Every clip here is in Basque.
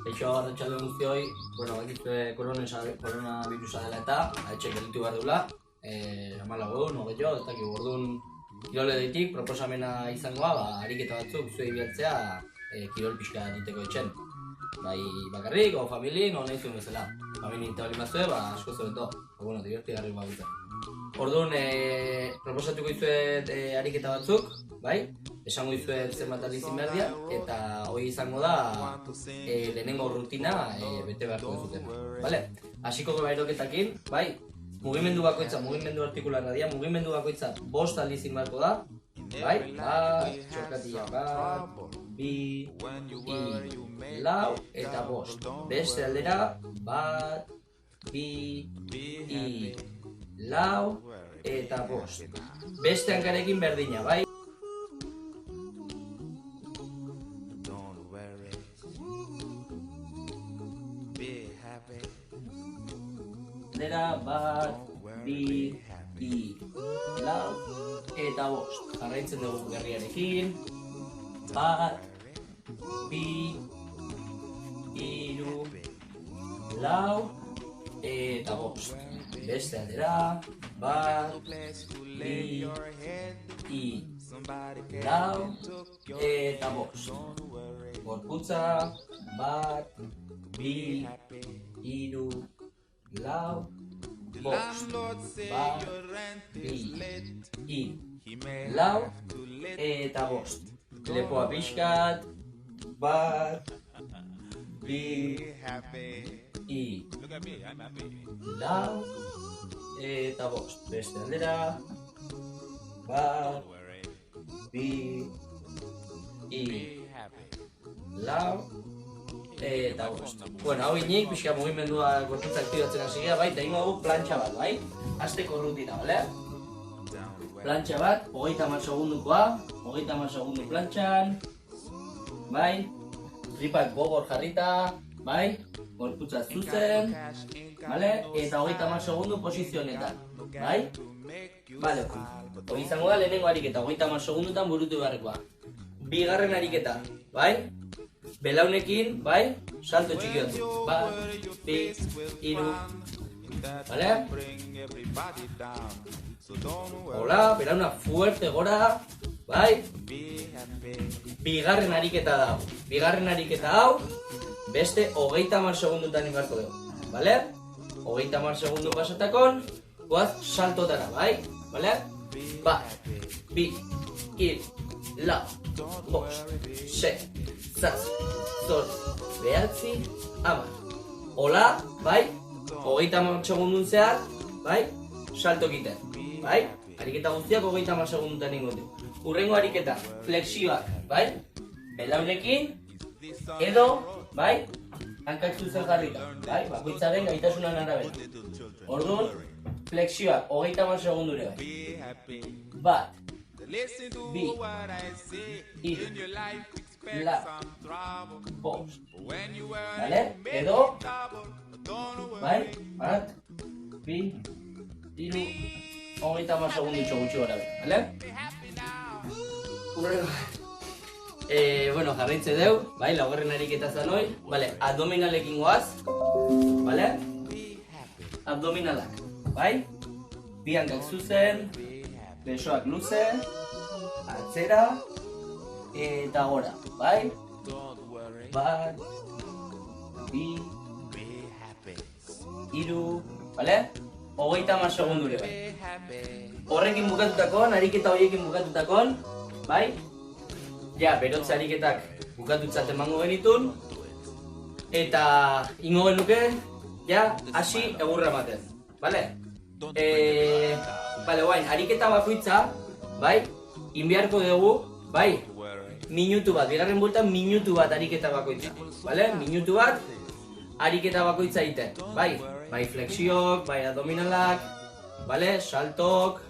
Eixo arratsalde guztioi, bakizue koronavirusa dela eta, etxe gelditu behar dula, 14 egun, 20, ez dakik, orduan kiroledoitik proposamena izangoa, ariketa batzuk zuei bilatzea kirol pixka diteko etxen. Bai bakarrik, o familin, o nahi zuen bezala. Familin eta bali mazue, asko zobeto, divertigarri bagutzen. Orduan, proposatuko izuet ariketa batzuk, bai? Esango izuet zenbat aldizin behar dira, eta hori izango da lehenengo rutina bete beharko duzuten. Vale? Hasiko bairoketakin, bai? Mugimendu bakoitza, mugimendu artikularra dira, mugimendu bakoitza 5 aldizin beharko da, bai? Txorkatila bat, 2, 4, eta 5. Beste aldera, 1, 2, 4, eta 5. Beste hankarekin berdina, bai? Aldera, 1, 2, 4, eta 5. Jarraitzen dugu gerriarekin. 1, 2, 3, 4, eta 5. Beste aldera, 1, 2, 4, eta 5. Gorputza, 1, 2, 3, 4, 5. 1, 2, 4, eta 5. Lepoa pixkat, 1, 2, 4, eta 5. Beste aldera, 1, 2, 4, eta 5. Bueno, hau inik, pixka mugimendua gorputza aktibatzen hasi gara, bai, eta ingo dugu plantxa bat, bai? Hasteko rutina, bale? Plantxa bat, 30 segundukoa, 30 segundu plantxan, bai? Tripak gogor jarrita, bai? Gorputza zuzen, bale? Eta 30 segundu posizionetan, bai? Bale, hori izango da lehenengo ariketa, 30 segundutan burutu beharrekoa. Bigarren ariketa, bai? Belaunekin, bai? Salto txiki batzu. 1, 2, 3, bale? Hola, belauna fuerte gora, bai? Bigarren ariketa da hau. Bigarren ariketa hau, beste 30 segundutan inbarko dugu, bale? 30 segundu pasatakon, goaz saltotara, bai? Bale? 1, 2, 3, 4, 5, 6, 7, 8, 9, 10. Hola, bai? 30 segundun zehar, bai? Salto egiten, bai? Ariketa guztiak 30 segundutan ingo du. Hurrengo ariketa, flexioak, bai? Belaunekin, edo, bai? Hankak zuzen jarrita, bai? Bakoitzaren gaitasunan arabera. Orduan, flexioak 30 segundure, bai? 1, 2, 3, 4, 5. Bale? Edo, bai? 1, 2, 3, 30 segunditxo gutxi gara, bale? Bueno, jarraitze deu, bai? Laugarren ariketa zanoi, bale? Abdominalekin goaz, bale? Abdominalak, bai? Bi hankak zuzen, besoak luze, atzera, eta gora, bai? 1, 2, 3, bale? 30 segundure, bai? Horrekin bukatutakon, ariketa horiekin bukatutakon, bai? Ja, berotze ariketak bukatutzat emango genitun, eta ingo genuke, ja, hasi egurra ematen, bale? Bale, guain, ariketa bakoitza, bai? Inbiarko dugu, bai? Minutu bat, bigarren bueltan minutu bat ariketa bakoitza, bale? Minutu bat, ariketa bakoitza egiten, bai? Bai flexiok, bai abdominalak, bale? Saltok,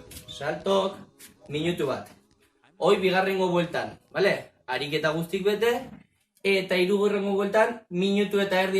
minutu bat. Hoi bigarrengo bueltan, bale? Ariketa guztik bete, eta hirugarrengo bueltan minutu eta erdi